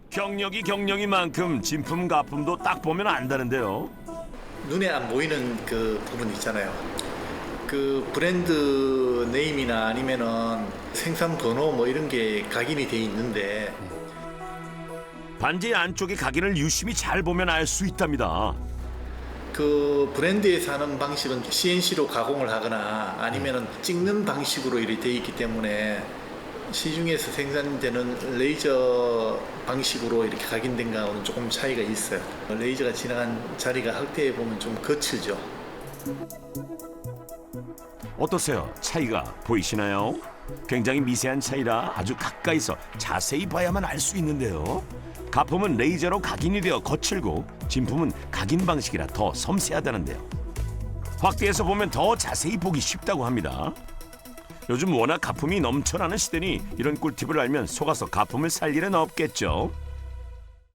경력이 경력이만큼 진품 가품도 딱 보면 안다는데요. 눈에 안 보이는 그 부분 있잖아요. 그 브랜드 네임이나 아니면은 생산 번호 뭐 이런 게 각인이 돼 있는데 반지 안쪽의 각인을 유심히 잘 보면 알 수 있답니다. 그 브랜드에서 하는 방식은 CNC로 가공을 하거나 아니면은 찍는 방식으로 이렇게 돼 있기 때문에 시중에서 생산되는 레이저 방식으로 이렇게 각인된 거하고는 조금 차이가 있어요. 레이저가 지나간 자리가 확대해 보면 좀 거칠죠. 어떠세요? 차이가 보이시나요? 굉장히 미세한 차이라 아주 가까이서 자세히 봐야만 알 수 있는데요. 가품은 레이저로 각인이 되어 거칠고 진품은 각인 방식이라 더 섬세하다는데요. 확대해서 보면 더 자세히 보기 쉽다고 합니다. 요즘 워낙 가품이 넘쳐나는 시대니 이런 꿀팁을 알면 속아서 가품을 살 일은 없겠죠.